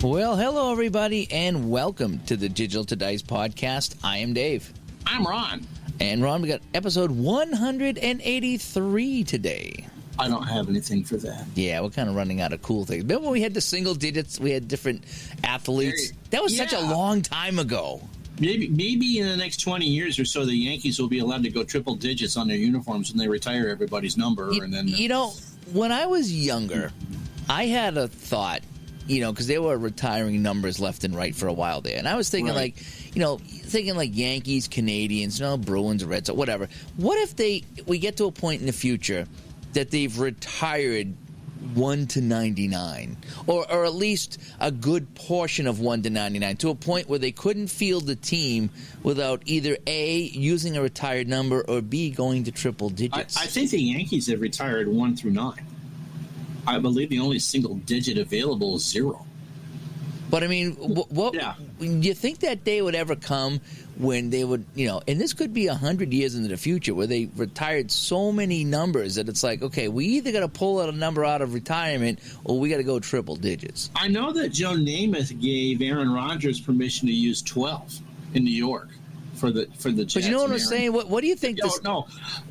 Well, hello, everybody, and welcome to the Digital to Dice podcast. I am Dave. I'm Ron. And Ron, we got episode 183 today. I don't have anything for that. Yeah, we're kind of running out of cool things. Remember when we had the single digits? We had different athletes. That was such a long time ago. Maybe in the next 20 years or so, the Yankees will be allowed to go triple digits on their uniforms when they retire everybody's number. When I was younger, I had a thought, because they were retiring numbers left and right for a while there. And I was thinking like Yankees, Canadians, Bruins, Reds, whatever. What if we get to a point in the future that they've retired 1 to 99, or at least a good portion of 1 to 99, to a point where they couldn't field the team without either A, using a retired number, or B, going to triple digits? I think the Yankees have retired 1 through 9. I believe the only single digit available is 0. But, I mean, do you think that day would ever come when they would, and this could be 100 years into the future, where they retired so many numbers that it's like, okay, we either got to pull out a number out of retirement or we got to go triple digits. I know that Joe Namath gave Aaron Rodgers permission to use 12 in New York for the Jets. But you know what I'm saying? What do you think? No.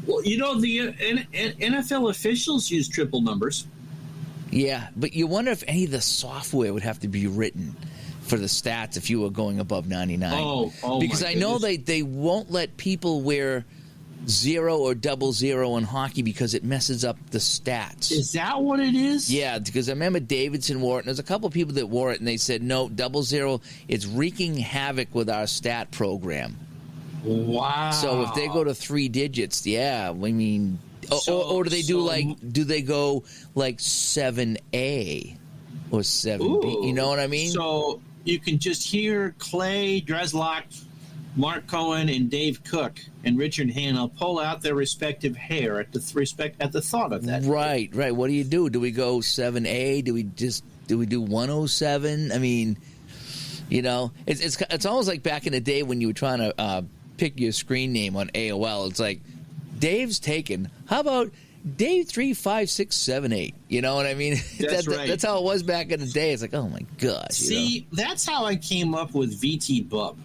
Well, the NFL officials use triple numbers. Yeah, but you wonder if any of the software would have to be written for the stats if you were going above 99. Oh, because I know they won't let people wear 0 or 00 in hockey because it messes up the stats. Is that what it is? Yeah, because I remember Davidson wore it, and there's a couple of people that wore it, and they said, no, 00, it's wreaking havoc with our stat program. Wow. So if they go to 3 digits, or do they do they go like 7A or 7B? You know what I mean? So you can just hear Clay Dreslock, Mark Cohen, and Dave Cook and Richard Hanna pull out their respective hair at the thought of that. Right. What do you do? Do we go 7A? Do we do 107? I mean, it's almost like back in the day when you were trying to pick your screen name on AOL. It's like, Dave's taken. How about Dave 35678? You know what I mean? That's right. That's how it was back in the day. It's like, oh my gosh. See, that's how I came up with VT Bub,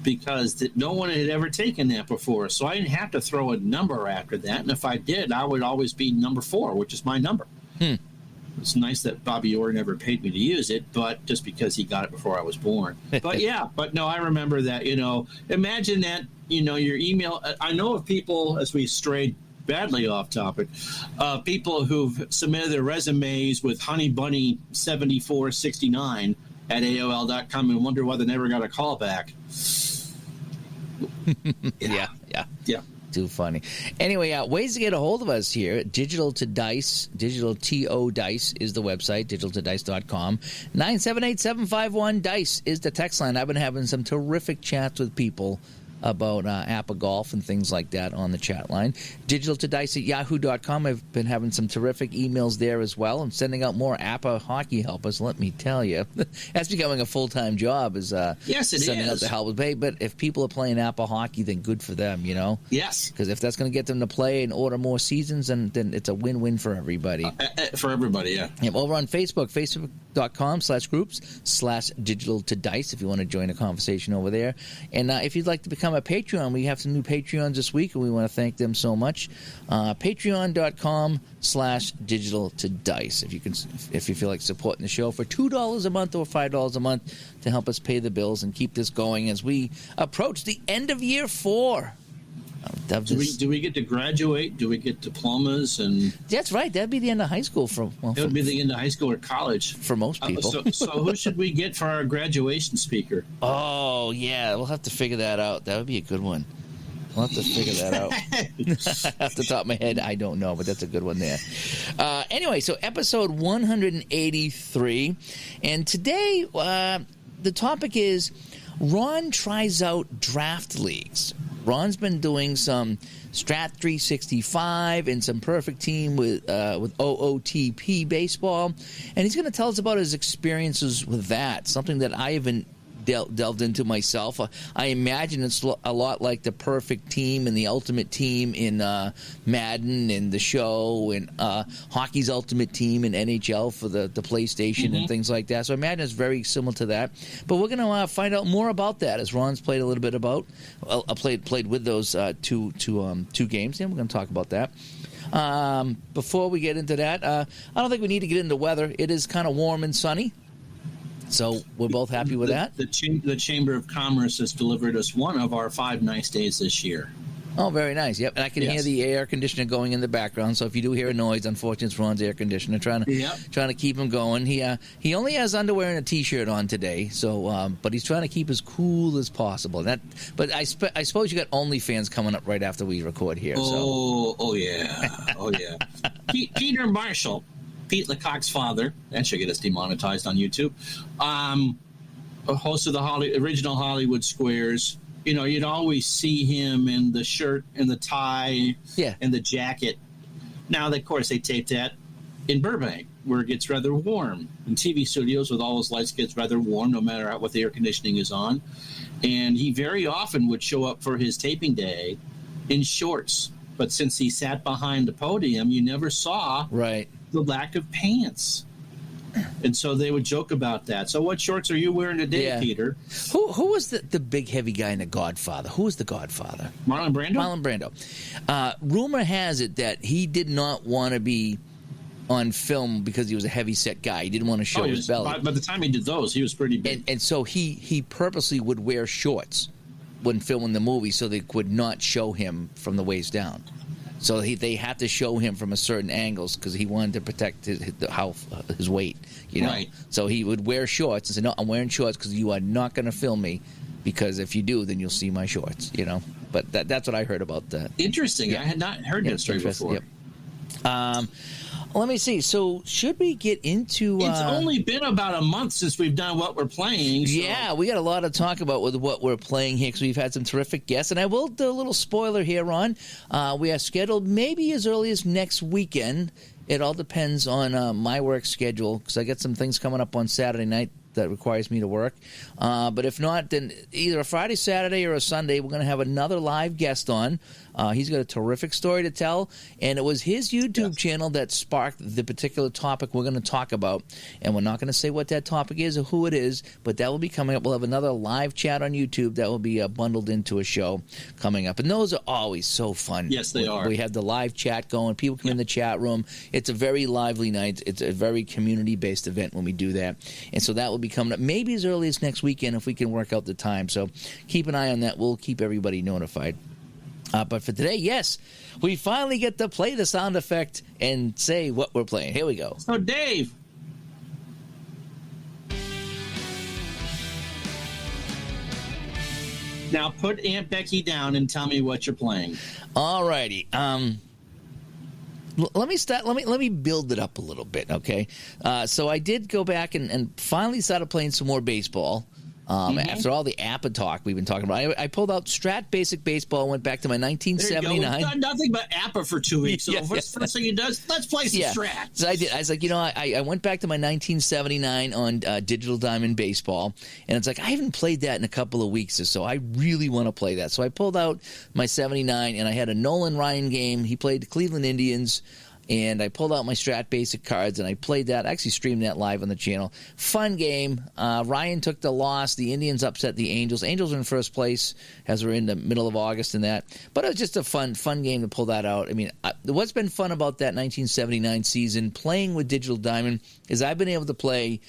because no one had ever taken that before. So I didn't have to throw a number after that. And if I did, I would always be number 4, which is my number. It's nice that Bobby Orr never paid me to use it, but just because he got it before I was born. But no, I remember that, imagine that, your email. I know of people, as we strayed badly off topic, people who've submitted their resumes with honeybunny7469 at AOL.com and wonder why they never got a call back. Yeah. Too funny. Anyway, ways to get a hold of us here. Digital to Dice, Digital TO Dice is the website, digitaltodice.com. 978-751-DICE is the text line. I've been having some terrific chats with people about APBA Golf and things like that on the chat line. Digital to Dice at yahoo.com. I've been having some terrific emails there as well. I'm sending out more APBA hockey helpers, let me tell you. That's becoming a full-time job, is sending out the help. But if people are playing APBA hockey, then good for them, Yes. Because if that's going to get them to play and order more seasons, then it's a win-win for everybody. For everybody, yeah. Over on Facebook, facebook.com/groups/digital to dice if you want to join a conversation over there. And if you'd like to become a Patreon, we have some new Patreons this week, and we want to thank them so much. Patreon.com/digital to dice if you feel like supporting the show for $2 a month or $5 a month to help us pay the bills and keep this going as we approach the end of year 4. Do we get to graduate? Do we get diplomas? And that's right. That'd be the end of high school. It would be the end of high school or college for most people. So who should we get for our graduation speaker? Oh yeah, we'll have to figure that out. That would be a good one. We'll have to figure that out. Off the top of my head, I don't know, but that's a good one there. Anyway, so episode 183, and today the topic is Ron tries out draft leagues. Ron's been doing some Strat 365 and some Perfect Team with OOTP baseball, and he's going to tell us about his experiences with that, something that I haven't delved into myself. I imagine it's a lot like the Perfect Team and the Ultimate Team in Madden and the show, and Hockey's Ultimate Team and NHL for the PlayStation and things like that. So I imagine it's very similar to that. But we're going to find out more about that as Ron's played a little bit about. Played with those two games, and we're going to talk about that. Before we get into that, I don't think we need to get into weather. It is kind of warm and sunny, so we're both happy with that. The Chamber of Commerce has delivered us one of our 5 nice days this year. Oh, very nice. Yep, and I can hear the air conditioner going in the background. So if you do hear a noise, unfortunately, it's Ron's air conditioner trying to keep him going. He only has underwear and a T-shirt on today, so but he's trying to keep as cool as possible. But I suppose you got OnlyFans coming up right after we record here. Oh yeah. Peter Marshall, Pete Lecoq's father, that should get us demonetized on YouTube. A host of the original Hollywood Squares. You know, you'd always see him in the shirt and the tie and the jacket. Now, of course, they tape that in Burbank, where it gets rather warm. In TV studios, with all those lights, it gets rather warm, no matter what the air conditioning is on. And he very often would show up for his taping day in shorts. But since he sat behind the podium, you never saw the lack of pants. And so they would joke about that. So what shorts are you wearing today, Peter? Who was the big heavy guy in The Godfather? Who was the Godfather? Marlon Brando? Marlon Brando. Rumor has it that he did not want to be on film because he was a heavy-set guy. He didn't want to show his belly. By the time he did those, he was pretty big. And so he purposely would wear shorts when filming the movie so they could not show him from the waist down. So they had to show him from a certain angles because he wanted to protect his weight, you know. Right. So he would wear shorts and say, "No, I'm wearing shorts because you are not going to film me, because if you do, then you'll see my shorts," you know. But that's what I heard about that. Interesting. Yeah. I had not heard that story before. Yep. Let me see. So should we get into... It's only been about a month since we've done what we're playing. So. Yeah, we got a lot to talk about with what we're playing here because we've had some terrific guests. And I will do a little spoiler here, Ron. We are scheduled maybe as early as next weekend. It all depends on my work schedule because I got some things coming up on Saturday night that requires me to work. But if not, then either a Friday, Saturday, or a Sunday, we're going to have another live guest on. He's got a terrific story to tell, and it was his YouTube channel that sparked the particular topic we're going to talk about. And we're not going to say what that topic is or who it is, but that will be coming up. We'll have another live chat on YouTube that will be bundled into a show coming up. And those are always so fun. Yes, they are. We have the live chat going. People come in the chat room. It's a very lively night. It's a very community-based event when we do that. And so that will be coming up maybe as early as next weekend if we can work out the time. So keep an eye on that. We'll keep everybody notified. But for today, yes, we finally get to play the sound effect and say what we're playing. Here we go. So, Dave. Now put Aunt Becky down and tell me what you're playing. All righty. Let me start. Let me build it up a little bit, okay? So I did go back and finally started playing some more baseball. After all the APPA talk we've been talking about, I pulled out Strat Basic Baseball, went back to my 1979. We've done nothing but APPA for 2 weeks. So first thing he does, let's play some Strat. So I did. I was like, I went back to my 1979 on Digital Diamond Baseball, and it's like I haven't played that in a couple of weeks or so. I really want to play that. So I pulled out my 79, and I had a Nolan Ryan game. He played the Cleveland Indians. And I pulled out my Strat Basic cards, and I played that. I actually streamed that live on the channel. Fun game. Ryan took the loss. The Indians upset the Angels. Angels are in first place as we're in the middle of August and that. But it was just a fun game to pull that out. I mean, what's been fun about that 1979 season, playing with Digital Diamond, is I've been able to play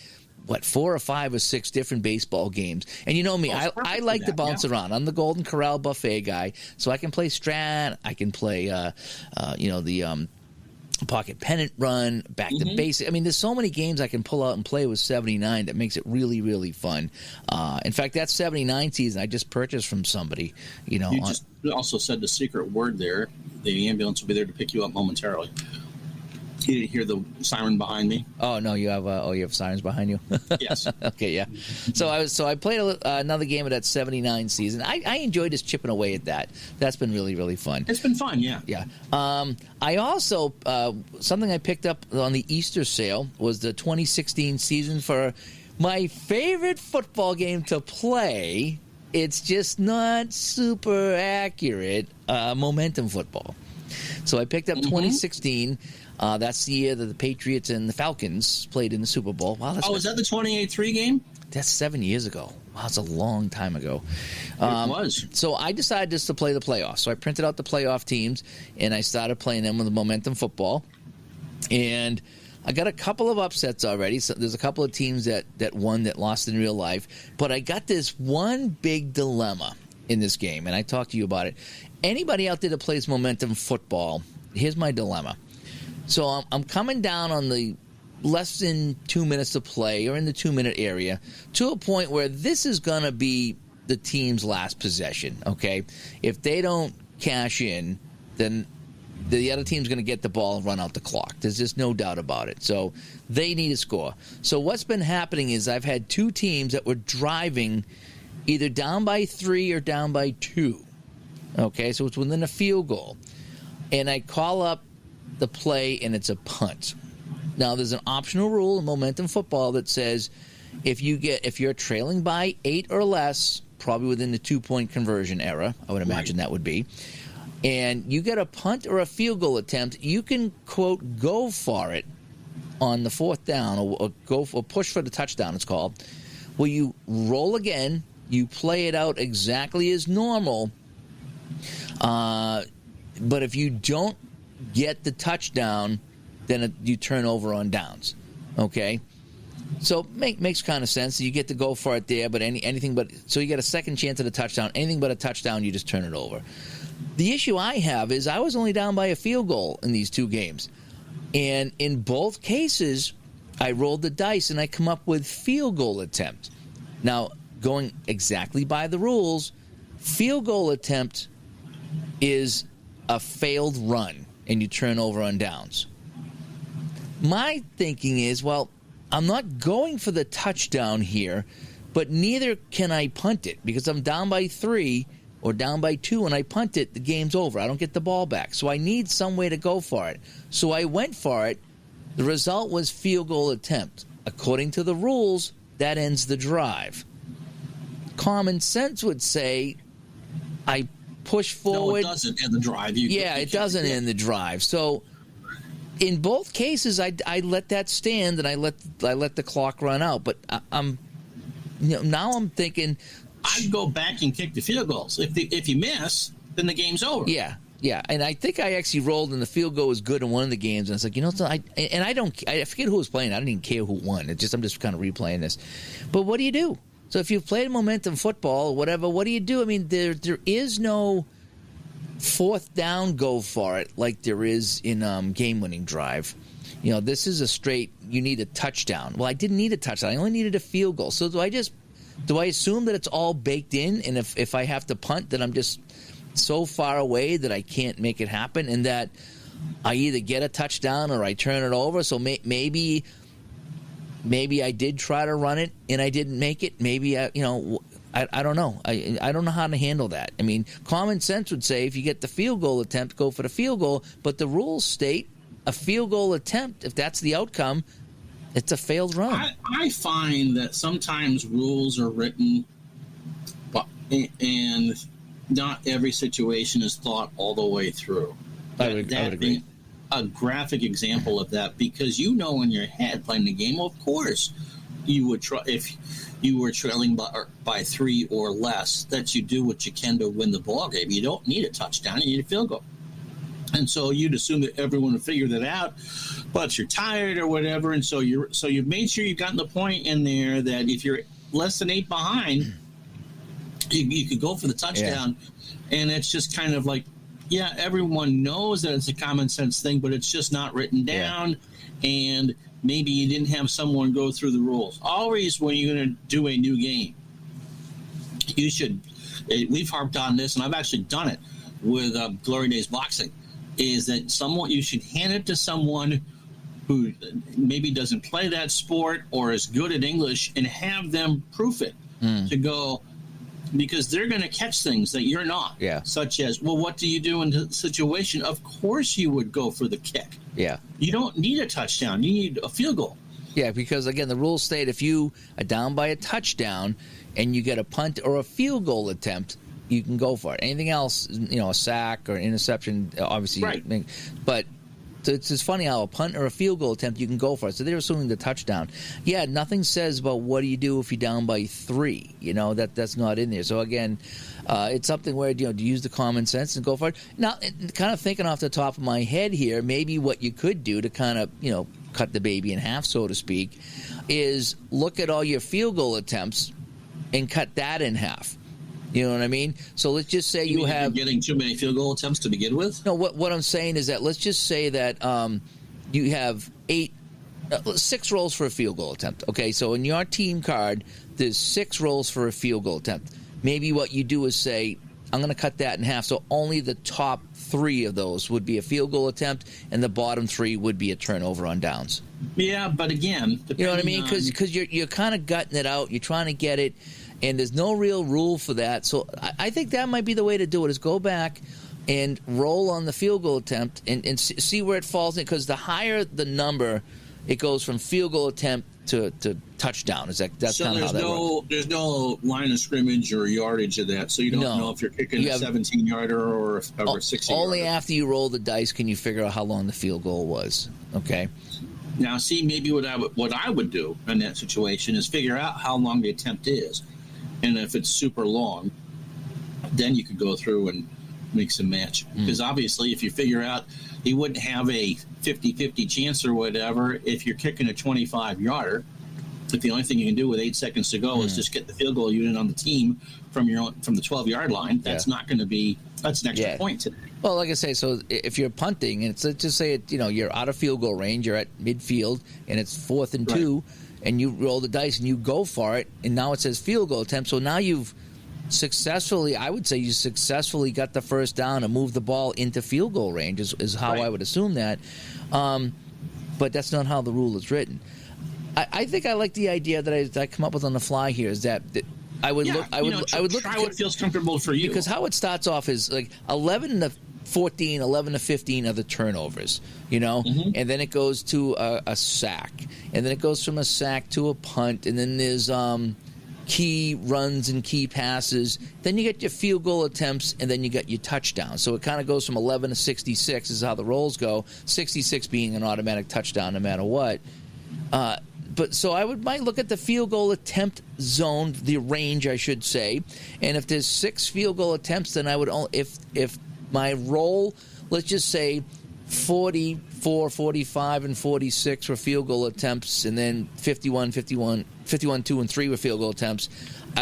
4 or 5 or 6 different baseball games. And you know me, I like to bounce around. I'm the Golden Corral buffet guy, so I can play Strat. I can play, the pocket pennant run, back to basic. I mean, there's so many games I can pull out and play with 79 that makes it really, really fun. In fact, that 79 season I just purchased from somebody. You just also said the secret word there. The ambulance will be there to pick you up momentarily. You didn't hear the siren behind me? Oh no, you have sirens behind you. Yes. Okay, yeah. So I played another game of that 79 season. I enjoyed just chipping away at that. That's been really, really fun. It's been fun, yeah. Yeah. I also something I picked up on the Easter sale was the 2016 season for my favorite football game to play, it's just not super accurate, momentum football. So I picked up 2016. That's the year that the Patriots and the Falcons played in the Super Bowl. Wow, was that the 28-3 game? That's 7 years ago. Wow, that's a long time ago. It was. So I decided just to play the playoffs. So I printed out the playoff teams, and I started playing them with the momentum football. And I got a couple of upsets already. So there's a couple of teams that won that lost in real life. But I got this one big dilemma in this game, and I talked to you about it. Anybody out there that plays momentum football, here's my dilemma. So I'm coming down on the less than 2 minutes to play or in the 2-minute area to a point where this is going to be the team's last possession, okay? If they don't cash in, then the other team's going to get the ball and run out the clock. There's just no doubt about it. So they need a score. So what's been happening is I've had two teams that were driving either down by 3 or down by 2, okay? So it's within a field goal. And I call up the play, and it's a punt. Now, there's an optional rule in momentum football that says if you're trailing by 8 or less, probably within the 2-point conversion era, I would imagine that would be, and you get a punt or a field goal attempt, you can, quote, go for it on the fourth down or push for the touchdown, it's called, where you roll again, you play it out exactly as normal, but if you don't get the touchdown, then you turn over on downs, okay? So makes kind of sense. You get to go for it there, but anything but so you get a second chance at a touchdown. Anything but a touchdown, you just turn it over. The issue I have is I was only down by a field goal in these two games, and in both cases, I rolled the dice and I come up with field goal attempt. Now, going exactly by the rules, field goal attempt is a failed run, and you turn over on downs. My thinking is, well, I'm not going for the touchdown here, but neither can I punt it because I'm down by 3 or down by 2 and I punt it, the game's over. I don't get the ball back. So I need some way to go for it. So I went for it. The result was field goal attempt. According to the rules, that ends the drive. Common sense would say I push forward. No, it doesn't end the drive. It doesn't end the drive. So in both cases, I let that stand and I let the clock run out. But now I'm thinking I'd go back and kick the field goals. If you miss, then the game's over. Yeah. And I think I actually rolled and the field goal was good in one of the games. And it's like, I forget who was playing. I didn't even care who won. I'm just kind of replaying this. But what do you do? So if you've played momentum football or whatever, what do you do? I mean, there is no fourth down go for it like there is in game-winning drive. This is a straight, you need a touchdown. Well, I didn't need a touchdown. I only needed a field goal. So do I assume that it's all baked in, and if I have to punt, that I'm just so far away that I can't make it happen, and that I either get a touchdown or I turn it over? So maybe I did try to run it and I didn't make it. Maybe I don't know. I don't know how to handle that. I mean, common sense would say if you get the field goal attempt, go for the field goal. But the rules state a field goal attempt, if that's the outcome, it's a failed run. I find that sometimes rules are written, and not every situation is thought all the way through. I would agree. A graphic example of that, because in your head playing the game, of course, you would try if you were trailing by 3 or less, that you do what you can to win the ball game. You don't need a touchdown; you need a field goal. And so you'd assume that everyone would figure that out, but you're tired or whatever, and so you've made sure you've gotten the point in there that if you're less than 8 behind, you could go for the touchdown, and it's just kind of like, yeah, everyone knows that it's a common sense thing, but it's just not written down, and maybe you didn't have someone go through the rules. Always when you're going to do a new game, you should, we've harped on this, and I've actually done it with Glory Days Boxing, is that you should hand it to someone who maybe doesn't play that sport or is good at English and have them proof it to go, because they're going to catch things that you're not. Yeah. Such as, well, what do you do in the situation? Of course you would go for the kick. Yeah. You don't need a touchdown. You need a field goal. Yeah, because, again, the rules state if you are down by a touchdown and you get a punt or a field goal attempt, you can go for it. Anything else, a sack or interception, obviously. Right. But it's just funny how a punt or a field goal attempt, you can go for it. So they're assuming the touchdown. Yeah, nothing says about what do you do if you're down by 3. That's not in there. So, again, it's something where, do you use the common sense and go for it? Now, kind of thinking off the top of my head here, maybe what you could do to kind of, cut the baby in half, so to speak, is look at all your field goal attempts and cut that in half. You know what I mean? So let's just say you have getting too many field goal attempts to begin with. No, what I'm saying is that let's just say that you have 6 rolls for a field goal attempt. Okay, so in your team card, there's 6 rolls for a field goal attempt. Maybe what you do is say, I'm going to cut that in half, so only the top 3 of those would be a field goal attempt, and the bottom 3 would be a turnover on downs. Yeah, but again, you know what I mean? Because you're kind of gutting it out, you're trying to get it, and there's no real rule for that. So I think that might be the way to do it, is go back and roll on the field goal attempt and see where it falls in, because the higher the number, it goes from field goal attempt to touchdown. That's so kind of how that works. There's no line of scrimmage or yardage of that, so you don't know if you're kicking a 17-yarder or a 60-yarder. Only after you roll the dice can you figure out how long the field goal was. Okay. Now, see, maybe what I would do in that situation is figure out how long the attempt is, and if it's super long, then you could go through and make some match. Because obviously, if you figure out you wouldn't have a 50-50 chance or whatever if you're kicking a 25-yarder. If the only thing you can do with 8 seconds to go is just get the field goal unit on the team from the 12-yard line, that's not going to be that's an extra point today. Well, like I say, so if you're punting, and let's just say you're out of field goal range, you're at midfield, and it's 4th and 2, and you roll the dice and you go for it, and now it says field goal attempt. So now you've successfully got the first down and moved the ball into field goal range is how I would assume that. But that's not how the rule is written. I think I like the idea that I come up with on the fly here is that I would look try what feels comfortable for you, because how it starts off is like 11 to 14, 11 to 15 are the turnovers, and then it goes to a sack, and then it goes from a sack to a punt, and then there's key runs and key passes. Then you get your field goal attempts, and then you get your touchdown. So it kind of goes from 11 to 66 is how the rolls go, 66 being an automatic touchdown no matter what. But so I might look at the field goal attempt zone, the range, I should say. And if there's 6 field goal attempts, then I would only, if my roll, let's just say 44, 45, and 46 were field goal attempts, and then 51, 2, and 3 were field goal attempts.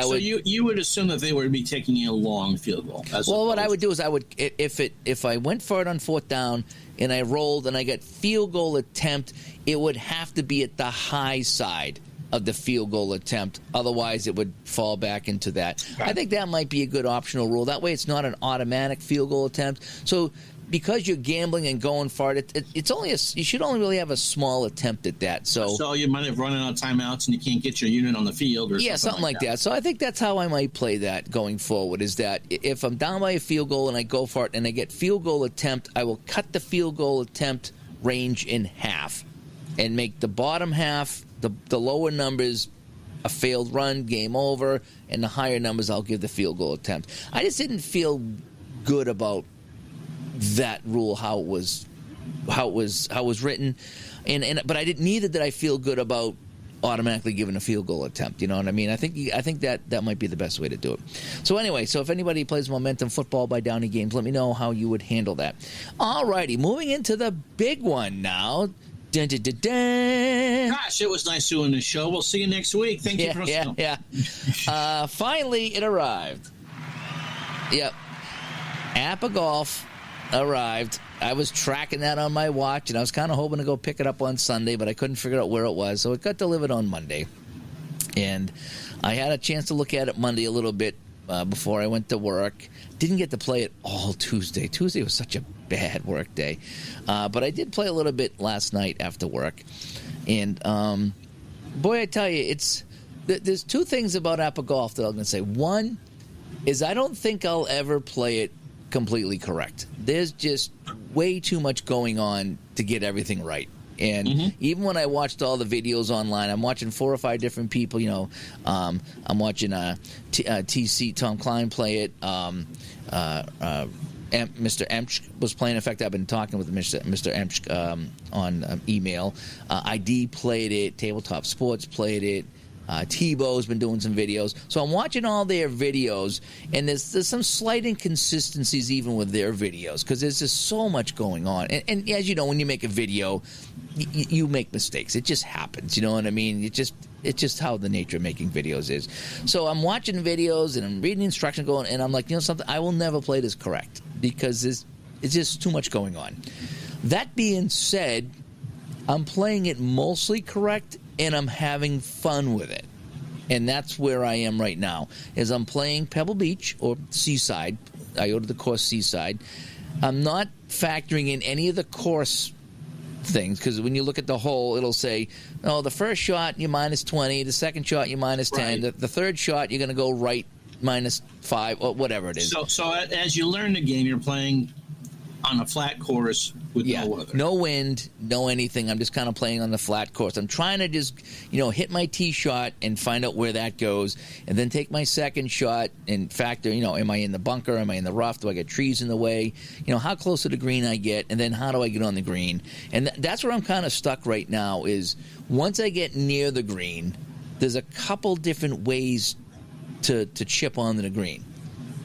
So you would assume that they would be taking a long field goal. Well, what I would do is if I went for it on 4th down and I rolled and I got field goal attempt, it would have to be at the high side of the field goal attempt. Otherwise, it would fall back into that. Okay. I think that might be a good optional rule. That way, it's not an automatic field goal attempt. So because you're gambling and going for it, it's only you should only really have a small attempt at that. So you might have run out of timeouts and you can't get your unit on the field, or something like that. So I think that's how I might play that going forward. Is that if I'm down by a field goal and I go for it and I get field goal attempt, I will cut the field goal attempt range in half and make the bottom half, the lower numbers, a failed run, game over, and the higher numbers I'll give the field goal attempt. I just didn't feel good about that rule, how it was written, but neither did I feel good about automatically giving a field goal attempt. You know what I mean? I think that might be the best way to do it. So anyway, if anybody plays Momentum Football by Downey Games, let me know how you would handle that. All righty, moving into the big one now. Dun, dun, dun, dun. Gosh, it was nice doing this show. We'll see you next week. Thank you for listening. Yeah. Finally, it arrived. Yep. APBA Golf arrived. I was tracking that on my watch, and I was kind of hoping to go pick it up on Sunday, but I couldn't figure out where it was, so it got delivered on Monday. And I had a chance to look at it Monday a little bit before I went to work. Didn't get to play it all Tuesday. Tuesday was such a bad work day. But I did play a little bit last night after work. And, boy, I tell you, there's 2 things about APBA Golf that I'm going to say. One is I don't think I'll ever play it completely correct. There's just way too much going on to get everything right. And even when I watched all the videos online, I'm watching 4 or 5 different people. I'm watching TC Tom Klein play it. Mr. Emsch was playing. In fact, I've been talking with Mr. Emsch on email. ID played it. Tabletop Sports played it. Tebow's been doing some videos. So I'm watching all their videos, and there's some slight inconsistencies even with their videos because there's just so much going on. And as you know, when you make a video, you make mistakes. It just happens. You know what I mean? It's just how the nature of making videos is. So I'm watching videos, and I'm reading instructions going, and I'm like, you know something? I will never play this correct because it's just too much going on. That being said, I'm playing it mostly correct, and I'm having fun with it. And that's where I am right now, is I'm playing Pebble Beach or Seaside. I go to the course Seaside. I'm not factoring in any of the course things because when you look at the hole, it'll say, the first shot, you're minus 20. The second shot, you're minus 10. Right. The third shot, you're going to go right minus 5 or whatever it is. So as you learn the game, you're playing on a flat course with no weather. No wind, no anything. I'm just kind of playing on the flat course. I'm trying to just, hit my tee shot and find out where that goes, and then take my second shot and factor, am I in the bunker? Am I in the rough? Do I get trees in the way? How close to the green I get, and then how do I get on the green? And that's where I'm kind of stuck right now is once I get near the green, there's a couple different ways to chip onto the green.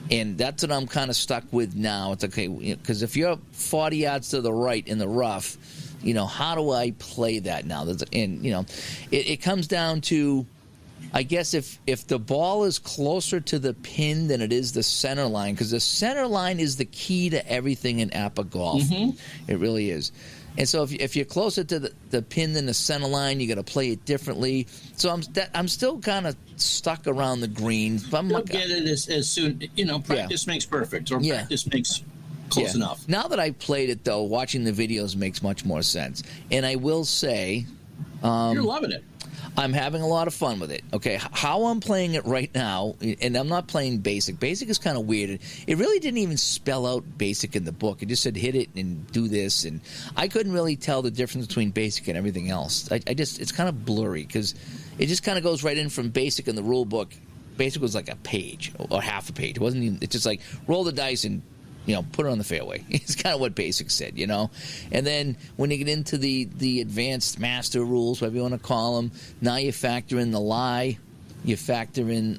And that's what I'm kind of stuck with now. It's okay, because if you're 40 yards to the right in the rough, how do I play that now? It comes down to, I guess, if the ball is closer to the pin than it is the center line, because the center line is the key to everything in APBA Golf. It really is. And so if you're closer to the pin than the center line, you got to play it differently. So I'm still kind of stuck around the green. But You'll get it as soon. Practice makes perfect, or practice makes close enough. Now that I've played it, though, watching the videos makes much more sense. And I will say, you're loving it. I'm having a lot of fun with it. Okay, how I'm playing it right now, and I'm not playing basic. Basic is kind of weird. It really didn't even spell out basic in the book. It just said hit it and do this, and I couldn't really tell the difference between basic and everything else. It's kind of blurry because it just kind of goes right in from basic in the rule book. Basic was like a page or half a page. It wasn't even. It's just like roll the dice and put it on the fairway. It's kind of what basic said, And then when you get into the advanced master rules, whatever you want to call them, now you factor in the lie. You factor in,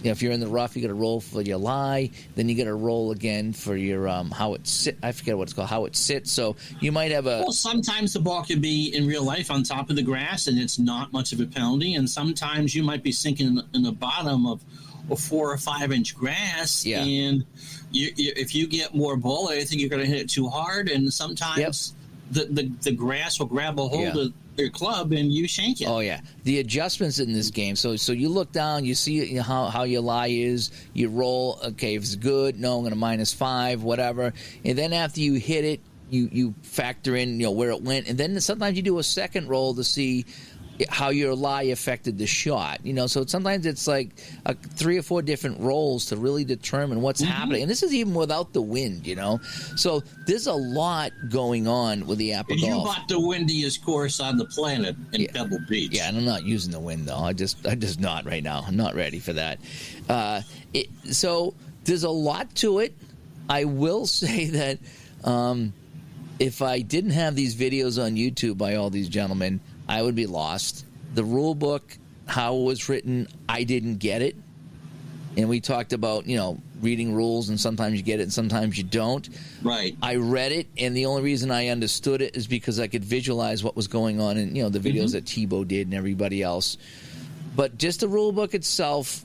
if you're in the rough, you got to roll for your lie. Then you got to roll again for your how it sit. I forget what it's called, how it sits. So you might have a. Well, sometimes the ball could be in real life on top of the grass, and it's not much of a penalty. And sometimes you might be sinking in the bottom of a 4 or 5 inch grass, and if you get more ball, I think you're going to hit it too hard, and sometimes the grass will grab a hold of your club and you shank it. Oh yeah, the adjustments in this game. So you look down, you see how your lie is. You roll. Okay, if it's good, no, I'm going to -5, whatever. And then after you hit it, you factor in where it went, and then sometimes you do a second roll to see how your lie affected the shot. So sometimes it's like 3 or 4 different rolls to really determine what's happening. And this is even without the wind, So there's a lot going on with the APBA Golf. You bought the windiest course on the planet in Pebble Beach. Yeah, and I'm not using the wind, though. I'm just not right now. I'm not ready for that. So there's a lot to it. I will say that if I didn't have these videos on YouTube by all these gentlemen, I would be lost. The rule book, how it was written, I didn't get it. And we talked about, reading rules, and sometimes you get it and sometimes you don't. Right. I read it, and the only reason I understood it is because I could visualize what was going on in, the videos that Tebow did and everybody else. But just the rule book itself,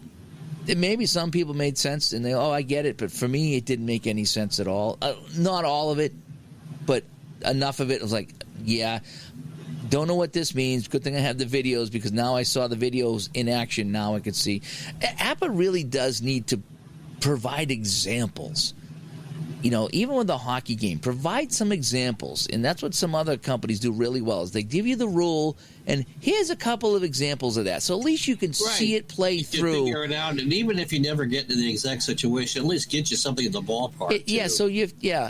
maybe some people made sense, and I get it. But for me, it didn't make any sense at all. Not all of it, but enough of it. I was like, don't know what this means. Good thing I have the videos, because now I saw the videos in action. Now I could see. APBA really does need to provide examples. Even with the hockey game, provide some examples. And that's what some other companies do really well, is they give you the rule And here's a couple of examples of that. So at least you can see it play through. Figure it out, and even if you never get into the exact situation, at least get you something in the ballpark.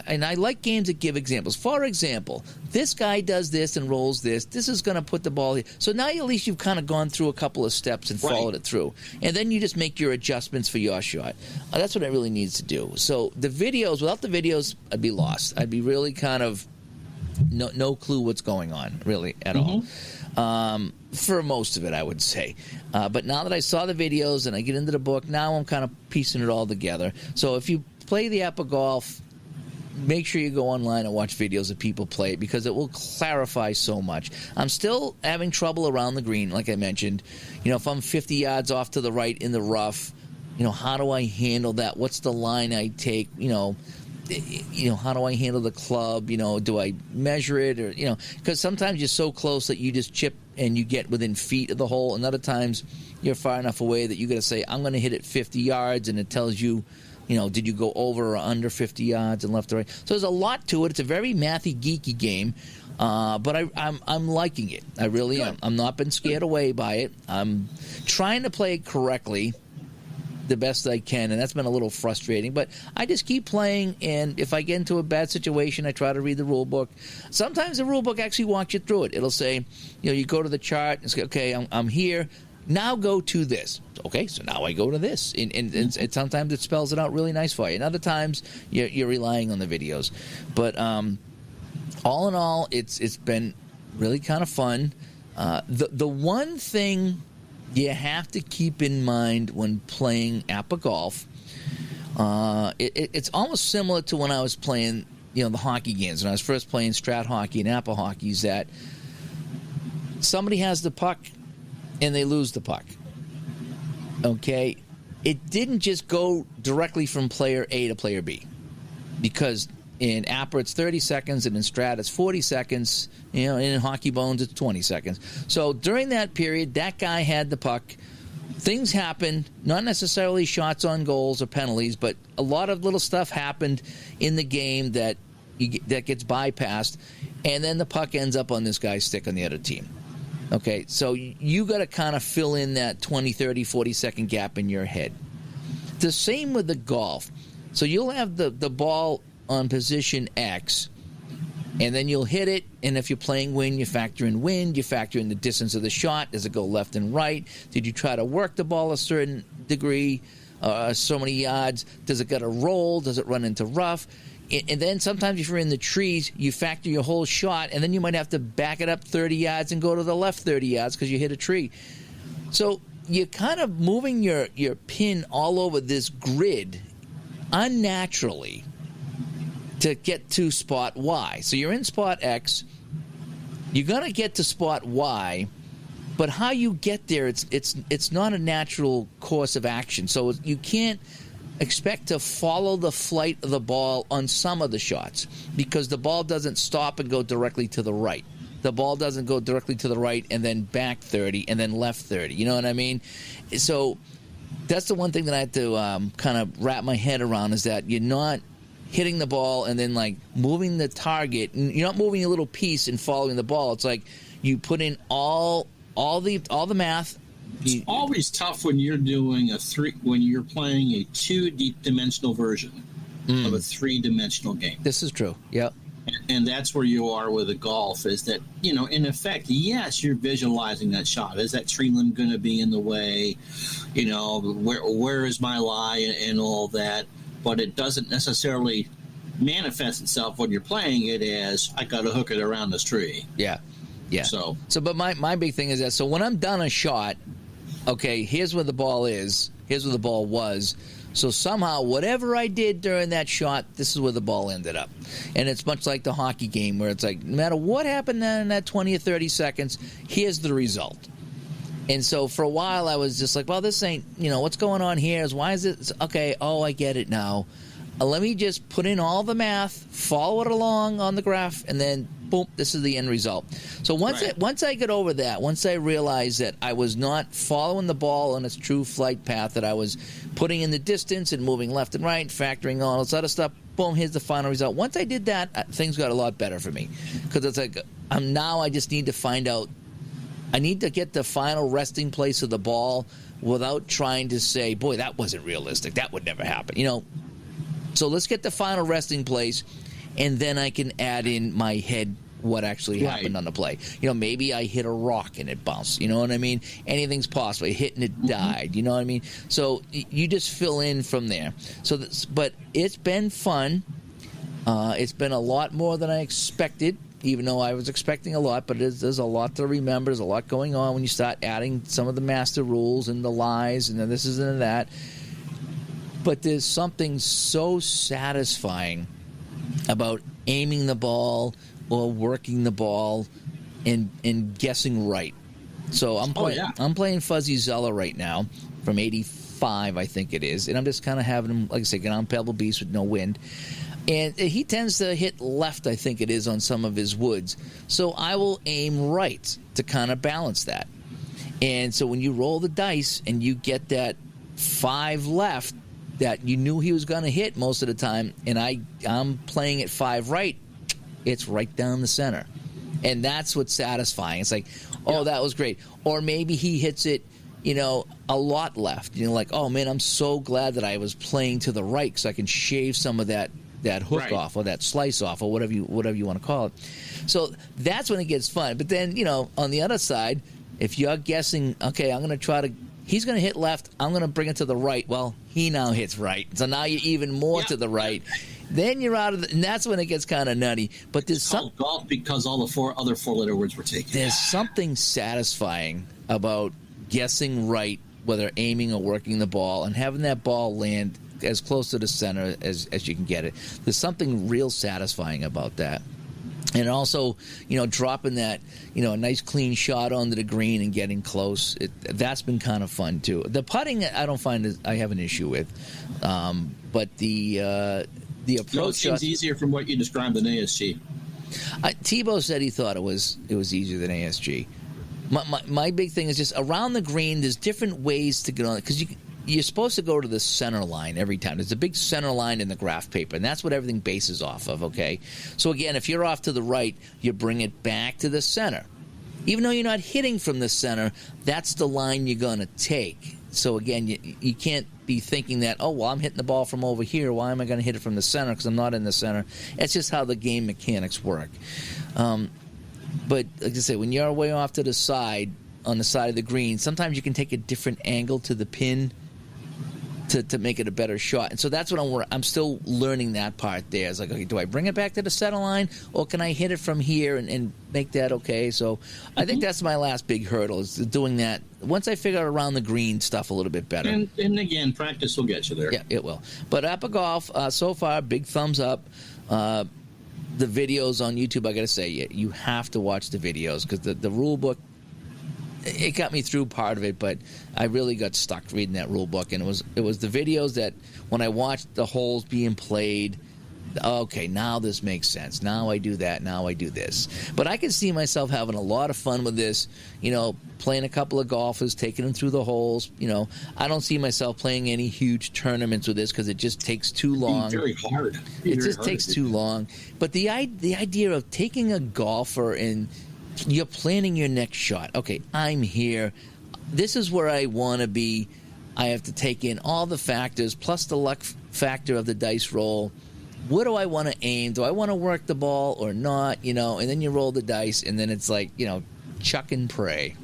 And I like games that give examples. For example, this guy does this and rolls this. This is going to put the ball here. So now at least you've kind of gone through a couple of steps and followed it through. And then you just make your adjustments for your shot. That's what it really needs to do. So the videos, without the videos, I'd be lost. I'd be really kind of no clue what's going on, really, at all. For most of it, I would say. But now that I saw the videos and I get into the book, now I'm kind of piecing it all together. So if you play the APBA Golf, make sure you go online and watch videos of people play it, because it will clarify so much. I'm still having trouble around the green, like I mentioned. If I'm 50 yards off to the right in the rough, how do I handle that? What's the line I take? How do I handle the club? Do I measure it? Or, because sometimes you're so close that you just chip and you get within feet of the hole. And other times you're far enough away that you got to say, I'm going to hit it 50 yards. And it tells you, did you go over or under 50 yards and left or right? So there's a lot to it. It's a very mathy, geeky game. But I'm liking it. I really am. I'm not been scared away by it. I'm trying to play it correctly the best I can, and that's been a little frustrating. But I just keep playing, and if I get into a bad situation, I try to read the rule book. Sometimes the rule book actually walks you through it. It'll say, you go to the chart and say, okay, I'm here. Now go to this. Okay, so now I go to this. And sometimes it spells it out really nice for you. And other times you're relying on the videos. But all in all, it's been really kind of fun. The one thing you have to keep in mind when playing APBA Golf, it's almost similar to when I was playing, the hockey games. When I was first playing Strat hockey and APBA hockey, is that somebody has the puck and they lose the puck. Okay? It didn't just go directly from player A to player B, because in APBA it's 30 seconds, and in Strat it's 40 seconds. And in Hockey Bones it's 20 seconds. So during that period, that guy had the puck. Things happened, not necessarily shots on goals or penalties, but a lot of little stuff happened in the game that gets bypassed, and then the puck ends up on this guy's stick on the other team. Okay, so you got to kind of fill in that 20, 30, 40-second gap in your head. The same with the golf. So you'll have the ball on position X, and then you'll hit it, and if you're playing wind, you factor in wind, you factor in the distance of the shot. Does it go left and right? Did you try to work the ball a certain degree, so many yards? Does it got to roll? Does it run into rough? And then sometimes if you're in the trees, you factor your whole shot, and then you might have to back it up 30 yards and go to the left 30 yards because you hit a tree. So you're kind of moving your pin all over this grid unnaturally to get to spot Y. So you're in spot X. You're going to get to spot Y, but how you get there, it's not a natural course of action. So you can't expect to follow the flight of the ball on some of the shots, because the ball doesn't stop and go directly to the right. The ball doesn't go directly to the right and then back 30 and then left 30. You know what I mean? So that's the one thing that I have to kind of wrap my head around, is that you're not hitting the ball and then like moving the target. You're not moving a little piece and following the ball. It's like you put in all the math. It's always tough when you're doing when you're playing a 2-dimensional version of a 3-dimensional game. This is true. Yep. And that's where you are with the golf, is that, in effect, yes, you're visualizing that shot. Is that tree limb going to be in the way? Where is my lie and all that? But it doesn't necessarily manifest itself when you're playing it as, I got to hook it around this tree. Yeah. Yeah. So but my big thing is that, so when I'm done a shot, okay, here's where the ball is. Here's where the ball was. So somehow, whatever I did during that shot, this is where the ball ended up. And it's much like the hockey game, where it's like, no matter what happened in that 20 or 30 seconds, here's the result. And so for a while, I was just like, well, this ain't, what's going on here? Why is it? Okay, I get it now. Let me just put in all the math, follow it along on the graph, and then, boom, this is the end result. So once I get over that, once I realized that I was not following the ball on its true flight path, that I was putting in the distance and moving left and right, factoring all this other stuff, boom, here's the final result. Once I did that, things got a lot better for me. Because it's like, now I just need to find out, I need to get the final resting place of the ball without trying to say, boy, that wasn't realistic. That would never happen. So let's get the final resting place, and then I can add in my head what actually happened on the play. Maybe I hit a rock and it bounced. You know what I mean? Anything's possible. I hit and it died. You know what I mean? So you just fill in from there. But it's been fun. It's been a lot more than I expected, even though I was expecting a lot. But there's a lot to remember. There's a lot going on when you start adding some of the master rules and the lies and then this is and that. But there's something so satisfying about aiming the ball or working the ball and guessing right. So I'm playing Fuzzy Zeller right now from 85, I think it is. And I'm just kind of having him, like I said, get on Pebble Beach with no wind. And he tends to hit left, I think it is, on some of his woods. So I will aim right to kind of balance that. And so when you roll the dice and you get that 5 left that you knew he was going to hit most of the time, and I'm playing it 5 right, it's right down the center. And that's what's satisfying. It's like, that was great. Or maybe he hits it, a lot left. Like, oh, man, I'm so glad that I was playing to the right because I can shave some of that hook off or that slice off or whatever you want to call it. So that's when it gets fun. But then, on the other side, if you're guessing, okay, he's going to hit left, I'm going to bring it to the right. Well, he now hits right. So now you're even more to the right. Then you're out of and that's when it gets kind of nutty. But there's golf because all the other 4-letter words were taken. There's something satisfying about guessing right, whether aiming or working the ball, and having that ball land as close to the center as you can get it. There's something real satisfying about that. And also, dropping that, a nice clean shot onto the green and getting close. That's been kind of fun, too. The putting, I don't find I have an issue with. But the approach seems easier from what you described than ASG. Tebow said he thought it was easier than ASG. My big thing is just around the green, there's different ways to get on it. Because you're supposed to go to the center line every time. There's a big center line in the graph paper, and that's what everything bases off of, okay? So, again, if you're off to the right, you bring it back to the center. Even though you're not hitting from the center, that's the line you're going to take. So, again, you can't be thinking that, oh, well, I'm hitting the ball from over here. Why am I going to hit it from the center because I'm not in the center? It's just how the game mechanics work. But, like I say, when you're way off to the side, on the side of the green, sometimes you can take a different angle to the pin to make it a better shot. And so that's what I'm still learning that part there. It's like, okay, do I bring it back to the center line, or can I hit it from here and make that okay? So I think that's my last big hurdle, is doing that. Once I figure out around the green stuff a little bit better. And again, practice will get you there. Yeah, it will. But APBA Golf, so far, big thumbs up. The videos on YouTube, I got to say, you have to watch the videos, because the rule book, it got me through part of it, but I really got stuck reading that rule book, and it was the videos that when I watched the holes being played, okay, now this makes sense. Now I do that. Now I do this. But I can see myself having a lot of fun with this, playing a couple of golfers, taking them through the holes. I don't see myself playing any huge tournaments with this because it just takes too long. It's very hard. It just takes too long. But the idea of taking a golfer and you're planning your next shot. Okay, I'm here. This is where I want to be. I have to take in all the factors, plus the luck factor of the dice roll. What do I want to aim? Do I want to work the ball or not? And then you roll the dice, and then it's like, chuck and pray.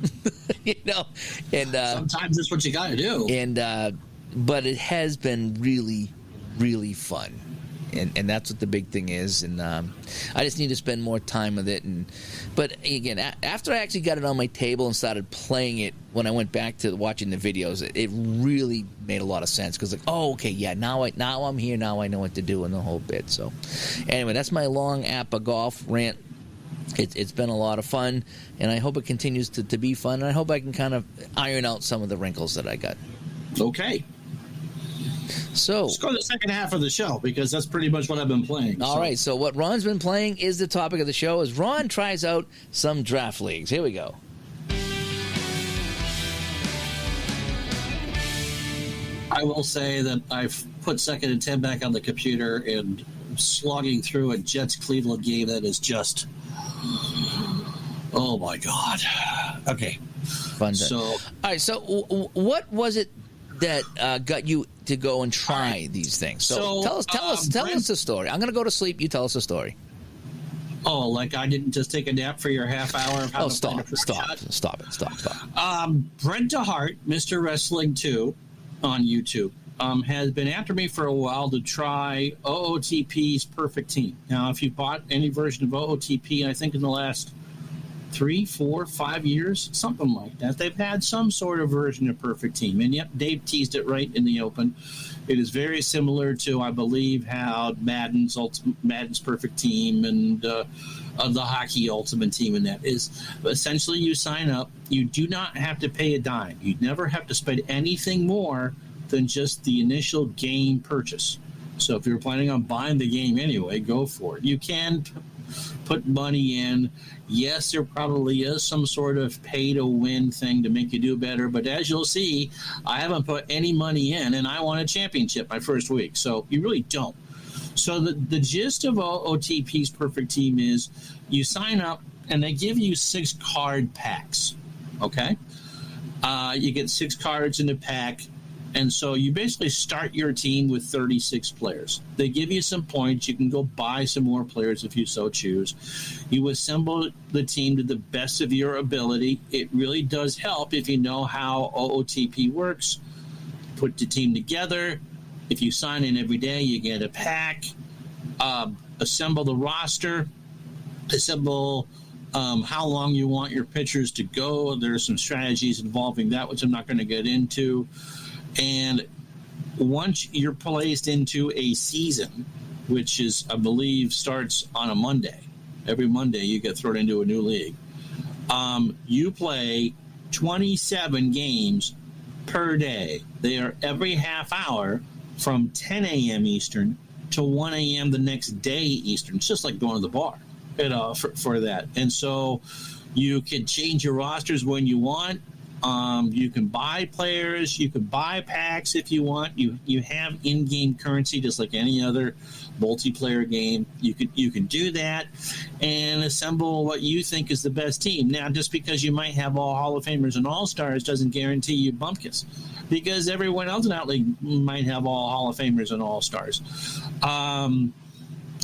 And sometimes that's what you got to do. And but it has been really, really fun. And that's what the big thing is, and I just need to spend more time with it. But again, after I actually got it on my table and started playing it, when I went back to watching the videos, it really made a lot of sense. Because now I'm here, now I know what to do, and the whole bit. So anyway, that's my long APBA Golf rant. It's been a lot of fun, and I hope it continues to be fun. And I hope I can kind of iron out some of the wrinkles that I got. Okay. So let's go to the second half of the show, because that's pretty much what I've been playing. All right, so what Ron's been playing is the topic of the show, as Ron tries out some draft leagues. Here we go. I will say that I've put 2nd and 10 back on the computer and slogging through a Jets-Cleveland game that is just, oh my God. Okay. Fun. So, all right. So, what was it that got you to go and try these things? So tell us the story. I'm going to go to sleep. You tell us the story. Oh, like I didn't just take a nap for your half hour of how to stop it. Brent DeHart, Mr. Wrestling 2 on YouTube, has been after me for a while to try OOTP's Perfect Team. Now, if you bought any version of OOTP, I think in the last 3, 4, 5 years, something like that, they've had some sort of version of Perfect Team. And yep, Dave teased it right in the open. It is very similar to, I believe, how Madden's Perfect Team and the Hockey Ultimate Team, and that is essentially you sign up. You do not have to pay a dime. You never have to spend anything more than just the initial game purchase. So if you're planning on buying the game anyway, go for it. You can put money in. Yes, there probably is some sort of pay-to-win thing to make you do better, but as you'll see, I haven't put any money in, and I won a championship my first week, so you really don't. So the gist of OOTP's Perfect Team is you sign up, and they give you 6 card packs, okay? You get 6 cards in a pack, and so you basically start your team with 36 players. They give you some points. You can go buy some more players if you so choose. You assemble the team to the best of your ability. It really does help if you know how OOTP works. Put the team together. If you sign in every day, you get a pack. Assemble the roster. Assemble how long you want your pitchers to go. There are some strategies involving that, which I'm not going to get into. And once you're placed into a season, which is, I believe, starts on a Monday, every Monday you get thrown into a new league, you play 27 games per day. They are every half hour from 10 a.m. Eastern to 1 a.m. the next day Eastern. It's just like going to the bar, for that. And so you can change your rosters when you want. You can buy players. You can buy packs if you want. You have in-game currency just like any other multiplayer game. You can do that and assemble what you think is the best team. Now, just because you might have all Hall of Famers and All-Stars doesn't guarantee you bumpkins, because everyone else in that league might have all Hall of Famers and All-Stars.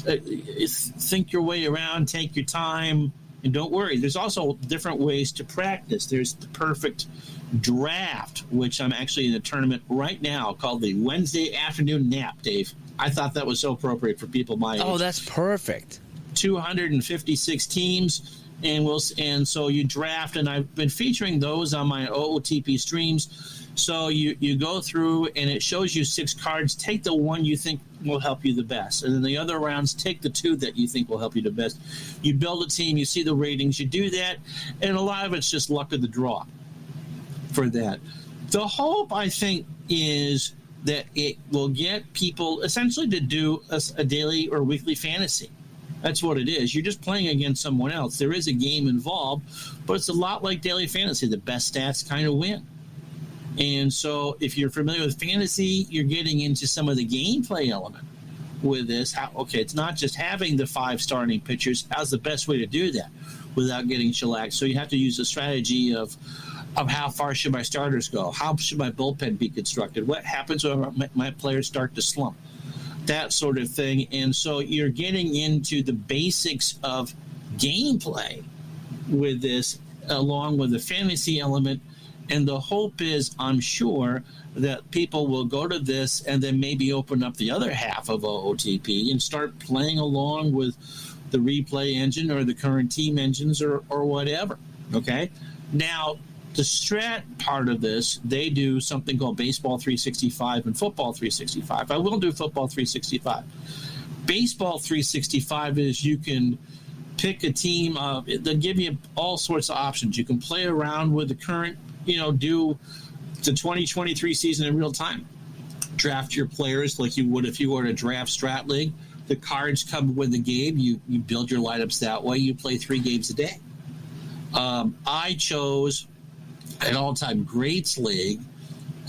Think your way around. Take your time. And don't worry, there's also different ways to practice. There's the perfect draft, which I'm actually in a tournament right now called the Wednesday Afternoon Nap, Dave. I thought that was so appropriate for people my age. Oh, that's perfect. 256 teams, and so you draft, and I've been featuring those on my OOTP streams. So you go through, and it shows you 6 cards. Take the one you think will help you the best. And then the other rounds, take the 2 that you think will help you the best. You build a team. You see the ratings. You do that. And a lot of it's just luck of the draw for that. The hope, I think, is that it will get people essentially to do a daily or weekly fantasy. That's what it is. You're just playing against someone else. There is a game involved, but it's a lot like daily fantasy. The best stats kind of win. And so if you're familiar with fantasy, you're getting into some of the gameplay element with this. It's not just having the 5 starting pitchers. How's the best way to do that without getting shellacked? So you have to use a strategy of how far should my starters go? How should my bullpen be constructed? What happens when my players start to slump? That sort of thing. And so you're getting into the basics of gameplay with this, along with the fantasy element. And the hope is, I'm sure, that people will go to this and then maybe open up the other half of OOTP and start playing along with the replay engine or the current team engines or whatever. Okay? Now, the Strat part of this, they do something called Baseball 365 and Football 365. I will do Football 365. Baseball 365 is you can pick a team. They'll give you all sorts of options. You can play around with the current, do the 2023 season in real time. Draft your players like you would if you were in a draft Strat league. The cards come with the game. You build your lineups that way. You play 3 games a day. I chose an all-time greats league.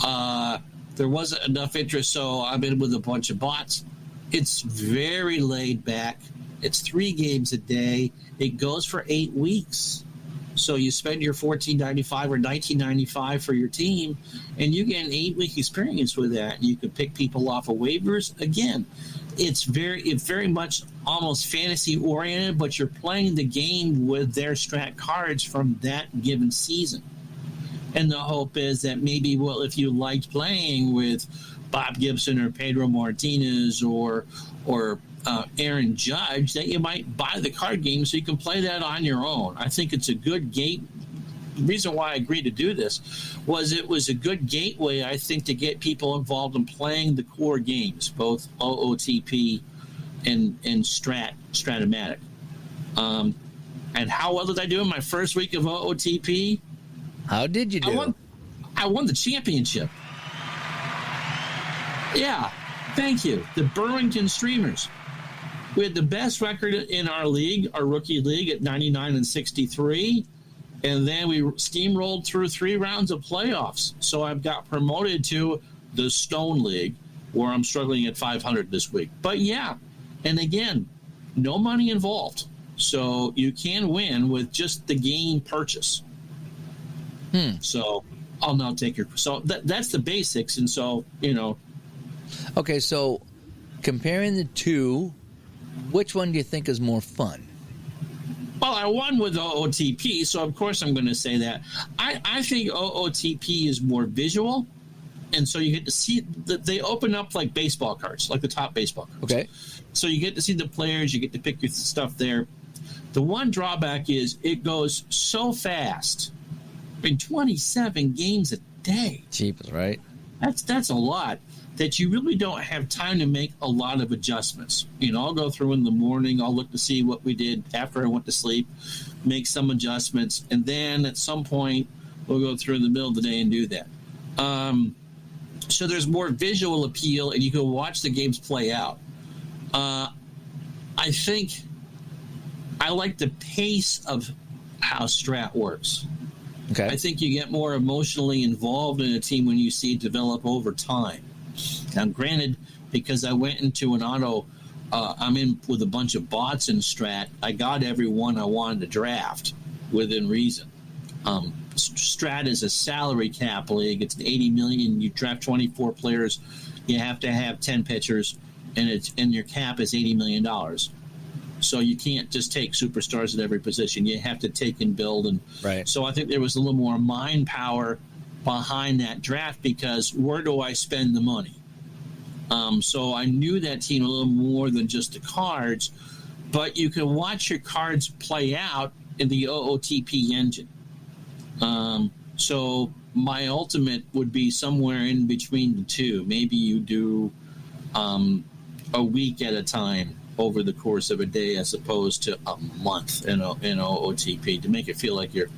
There wasn't enough interest, so I'm in with a bunch of bots. It's very laid back. It's 3 games a day. It goes for 8 weeks. So you spend your $14.95 or $19.95 for your team, and you get an 8-week experience with that. And you can pick people off of waivers. Again, it's very much almost fantasy oriented, but you're playing the game with their strat cards from that given season. And the hope is that maybe, well, if you liked playing with Bob Gibson or Pedro Martinez or Aaron Judge, that you might buy the card game so you can play that on your own. I think it's a good gate. The reason why I agreed to do this was it was a good gateway, I think, to get people involved in playing the core games, both OOTP and Stratomatic. And how well did I do in my first week of OOTP? How did you do? I won the championship. Yeah, thank you. The Burlington Streamers. We had the best record in our league, our rookie league, at 99-63. And then we steamrolled through 3 rounds of playoffs. So I've got promoted to the Stone League, where I'm struggling at 500 this week. But yeah, and again, no money involved. So you can win with just the game purchase. So I'll now take your... So that's the basics. And so, Okay, so comparing the two, which one do you think is more fun? Well, I won with OOTP, so of course I'm going to say that. I think OOTP is more visual, and so you get to see that they open up like baseball cards, like the top baseball cards. Okay. So you get to see the players, you get to pick your stuff there. The one drawback is it goes so fast. In 27 games a day. Cheap, right? That's a lot. That you really don't have time to make a lot of adjustments. I'll go through in the morning, I'll look to see what we did after I went to sleep, make some adjustments, and then at some point we'll go through in the middle of the day and do that. So there's more visual appeal, and you can watch the games play out. I think I like the pace of how Strat works. Okay. I think you get more emotionally involved in a team when you see it develop over time. Now, granted, because I went into an auto, I'm in with a bunch of bots in Strat, I got everyone I wanted to draft within reason. Strat is a salary cap league. It's an $80 million. You draft 24 players. You have to have 10 pitchers, and your cap is $80 million. So you can't just take superstars at every position. You have to take and build. And right. So I think there was a little more mind power behind that draft because where do I spend the money? So I knew that team a little more than just the cards, but you can watch your cards play out in the OOTP engine. So my ultimate would be somewhere in between the two. Maybe you do a week at a time over the course of a day as opposed to a month in OOTP to make it feel like you're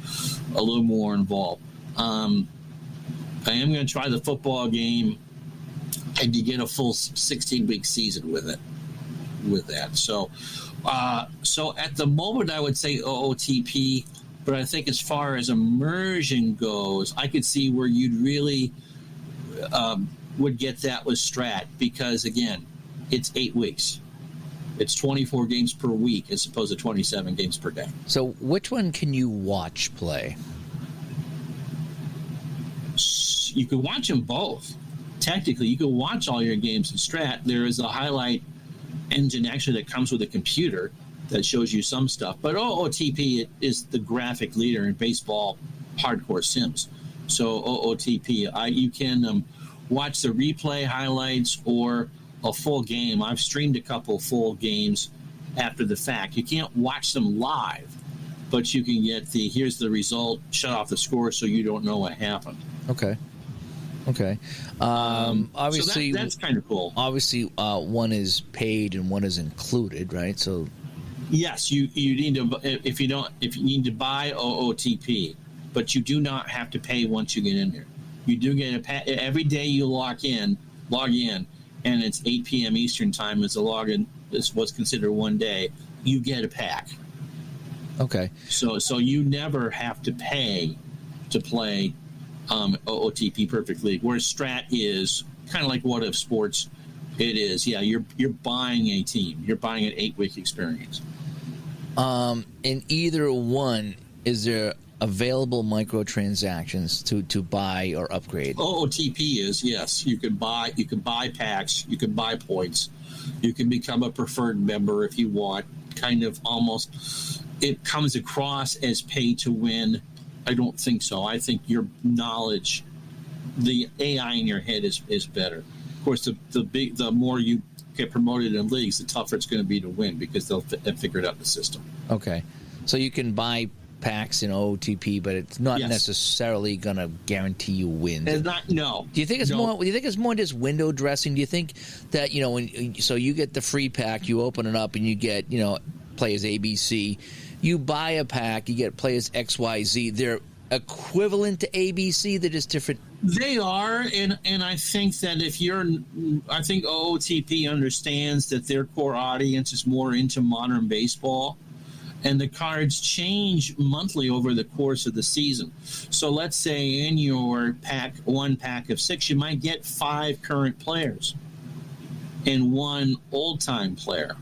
a little more involved. I am going to try the football game, and you get a full 16-week season with that. So at the moment, I would say OOTP, but I think as far as immersion goes, I could see where you'd really would get that with Strat because, again, it's 8 weeks. It's 24 games per week as opposed to 27 games per day. So which one can you watch play? You can watch them both. Technically, you can watch all your games in Strat. There is a highlight engine actually that comes with a computer that shows you some stuff. But OOTP is the graphic leader in baseball hardcore sims. So OOTP, you can watch the replay highlights or a full game. I've streamed a couple full games after the fact. You can't watch them live, but you can get here's the result, shut off the score so you don't know what happened. Okay. Obviously, so that's kind of cool. Obviously, one is paid and one is included, right? So, yes, you need to if you need to buy OOTP, but you do not have to pay once you get in there. You do get every day you log in, and it's 8 p.m. Eastern time as a login. Is what's considered one day. You get a pack. Okay. So you never have to pay to play OOTP Perfect League, whereas Strat is kind of like What If Sports. It is, yeah. You're buying a team. You're buying an 8-week experience. In either one, is there available microtransactions to buy or upgrade? OOTP is, yes. You can buy packs, you can buy points, you can become a preferred member if you want. Kind of almost, it comes across as pay to win. I don't think so. I think your knowledge, the AI in your head is better. Of course, the more you get promoted in leagues, the tougher it's going to be to win because they've figured out the system. Okay, so you can buy packs in OOTP, but it's not necessarily going to guarantee you wins. It's not. No. Do you think it's more? Do you think it's more just window dressing? Do you think that so you get the free pack, you open it up, and you get players ABC. You buy a pack, you get players XYZ. They're equivalent to ABC. They're just different. They are, and I think that I think OOTP understands that their core audience is more into modern baseball, and the cards change monthly over the course of the season. So let's say in your one pack of 6, you might get 5 current players and 1 old-time player.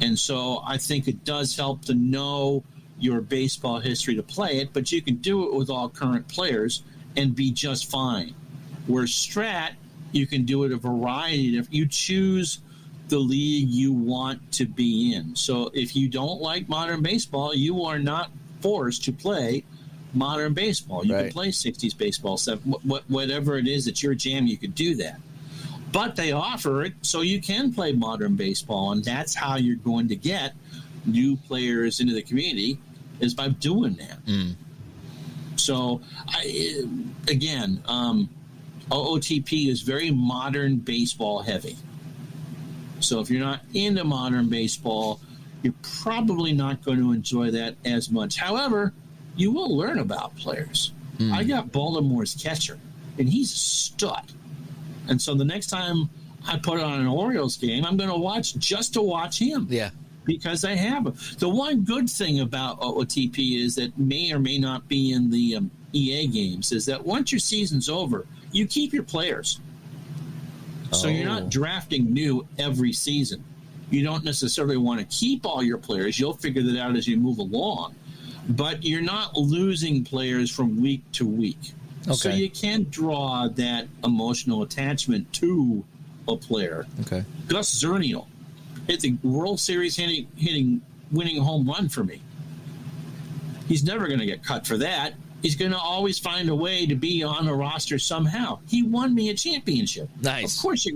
And so I think it does help to know your baseball history to play it, but you can do it with all current players and be just fine. Where Strat, you can do it a variety of. You choose the league you want to be in. So if you don't like modern baseball, you are not forced to play modern baseball. You can play 60s baseball, whatever it is that's your jam, you could do that. But they offer it so you can play modern baseball, and that's how you're going to get new players into the community is by doing that. Mm. So, OOTP is very modern baseball heavy. So if you're not into modern baseball, you're probably not going to enjoy that as much. However, you will learn about players. Mm. I got Baltimore's catcher, and he's a stud. And so the next time I put on an Orioles game, I'm going to watch just to watch him. Yeah. Because I have him. The one good thing about OOTP is that may or may not be in the EA games is that once your season's over, you keep your players. So you're not drafting new every season. You don't necessarily want to keep all your players. You'll figure that out as you move along. But you're not losing players from week to week. Okay. So you can draw that emotional attachment to a player. Okay. Gus Zernial hit the World Series winning home run for me. He's never going to get cut for that. He's going to always find a way to be on the roster somehow. He won me a championship. Nice. Of course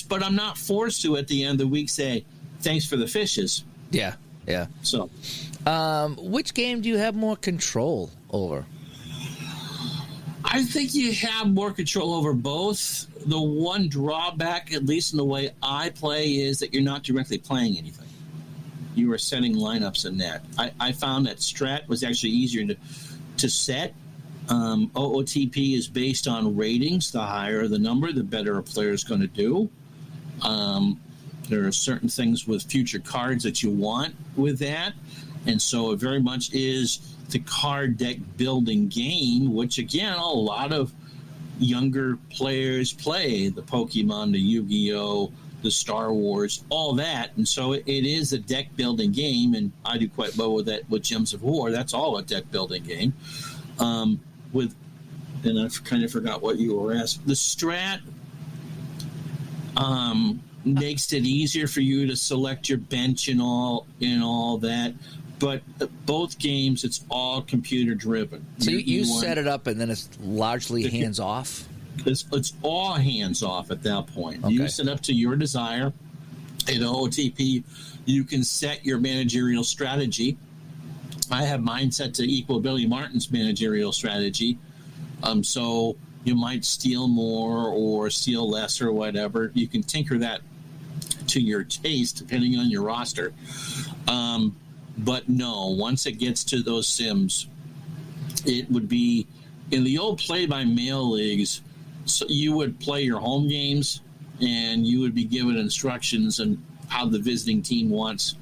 but I'm not forced to at the end of the week say, thanks for the fishes. Yeah, yeah. So, which game do you have more control over? I think you have more control over both. The one drawback, at least in the way I play, is that you're not directly playing anything. You are setting lineups in that. I found that Strat was actually easier to set. OOTP is based on ratings. The higher the number, the better a player is going to do. There are certain things with future cards that you want with that. And so it very much is the card deck building game, which, again, a lot of younger players play. The Pokemon, the Yu-Gi-Oh!, the Star Wars, all that. And so it is a deck building game, and I do quite well with that with Gems of War. That's all a deck building game. And I kind of forgot what you were asking. The Strat makes it easier for you to select your bench and all that. But both games, it's all computer driven. So you set it up and then it's largely hands off? It's all hands off at that point. Okay. You set up to your desire. In OOTP, you can set your managerial strategy. I have mine set to equal Billy Martin's managerial strategy. So you might steal more or steal less or whatever. You can tinker that to your taste depending on your roster. But no, once it gets to those sims, it would be in the old play-by-mail leagues. So you would play your home games, and you would be given instructions on how the visiting team wants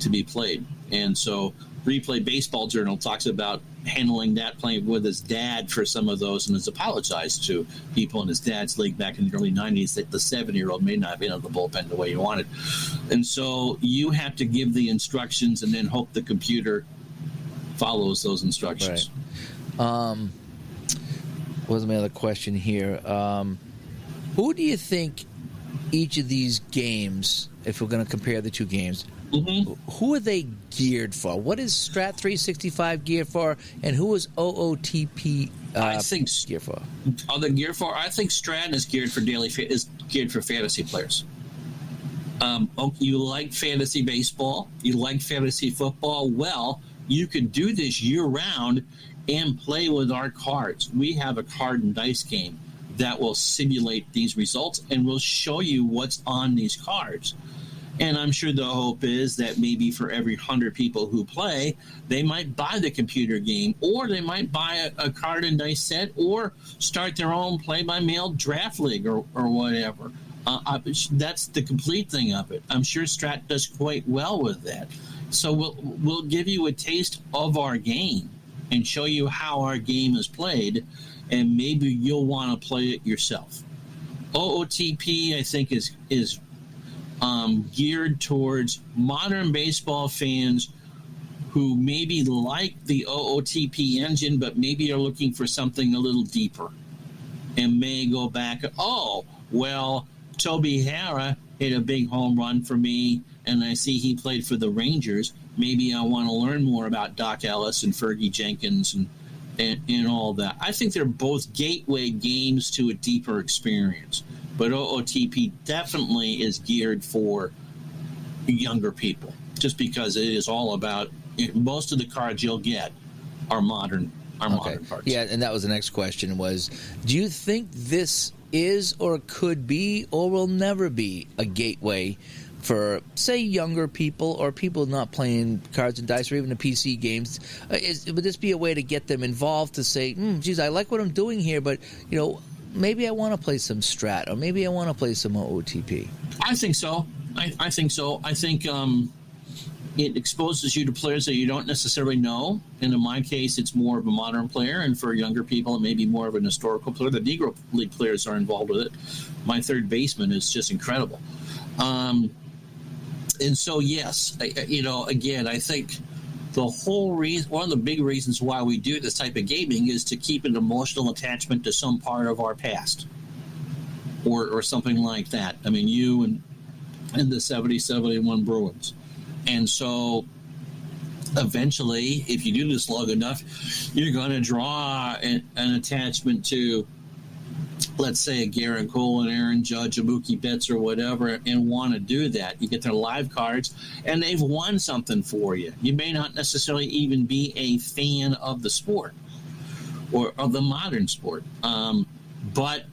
to be played. And so Replay Baseball Journal talks about handling that, playing with his dad for some of those, and has apologized to people in his dad's league back in the early 90s that the 7-year-old may not have been on the bullpen the way he wanted. And so you have to give the instructions and then hope the computer follows those instructions. Right. What was my other question here? Who do you think each of these games, if we're going to compare the two games, who are they geared for? What is Strat 365 geared for, and who is OOTP geared for? Are they geared for? I think Strat is geared for fantasy players. You like fantasy baseball, you like fantasy football. Well, you can do this year round and play with our cards. We have a card and dice game that will simulate these results and will show you what's on these cards. And I'm sure the hope is that maybe for every 100 people who play, they might buy the computer game, or they might buy a card and dice set, or start their own play-by-mail draft league or whatever. That's the complete thing of it. I'm sure Strat does quite well with that. So we'll give you a taste of our game and show you how our game is played, and maybe you'll want to play it yourself. OOTP, I think, is geared towards modern baseball fans who maybe like the OOTP engine, but maybe are looking for something a little deeper and may go back, Toby Harrah hit a big home run for me, and I see he played for the Rangers. Maybe I want to learn more about Doc Ellis and Fergie Jenkins and all that. I think they're both gateway games to a deeper experience. But OOTP definitely is geared for younger people, just because it is all about most of the cards you'll get are modern cards. Yeah, and that was the next question was, do you think this is or could be or will never be a gateway for, say, younger people or people not playing cards and dice or even the PC games? Would this be a way to get them involved to say, geez, I like what I'm doing here, but, maybe I want to play some Strat, or maybe I want to play some OOTP? I think so. I think so. I think it exposes you to players that you don't necessarily know. And in my case, it's more of a modern player. And for younger people, it may be more of an historical player. The Negro League players are involved with it. My third baseman is just incredible. And so, yes, again, I think the whole reason, one of the big reasons why we do this type of gaming is to keep an emotional attachment to some part of our past or something like that. I mean, you and the 70-71 Bruins. And so eventually, if you do this long enough, you're going to draw an attachment to, let's say, a Garrett Cole, an Aaron Judge, a Mookie Betts, or whatever, and want to do that. You get their live cards, and they've won something for you. You may not necessarily even be a fan of the sport or of the modern sport, but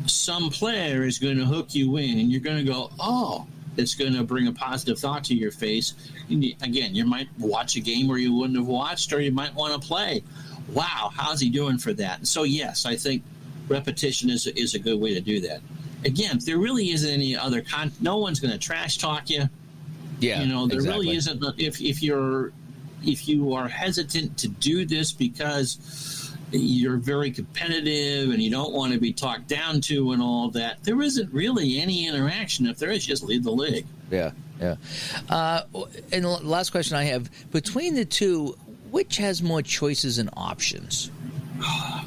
some player is going to hook you in, and you're going to go, oh, it's going to bring a positive thought to your face. Again, you might watch a game where you wouldn't have watched, or you might want to play. Wow, how's he doing for that? And so, yes, I think repetition is a good way to do that. Again, there really isn't any other no one's going to trash talk you. Yeah, there really isn't. If you are hesitant to do this because you're very competitive and you don't want to be talked down to and all that, there isn't really any interaction. If there is, just leave the league. Yeah. And the last question I have, between the two, which has more choices and options? I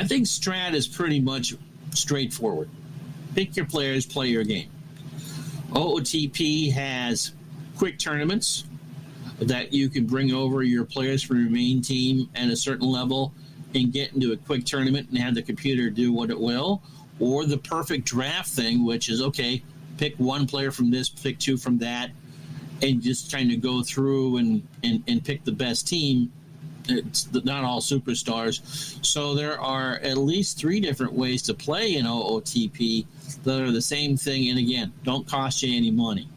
think Strat is pretty much straightforward. Pick your players, play your game. OOTP has quick tournaments that you can bring over your players from your main team at a certain level and get into a quick tournament and have the computer do what it will. Or the perfect draft thing, which is, okay, pick one player from this, pick two from that, and just trying to go through and pick the best team. It's not all superstars. So there are at least 3 different ways to play in OOTP that are the same thing, and again, don't cost you any money.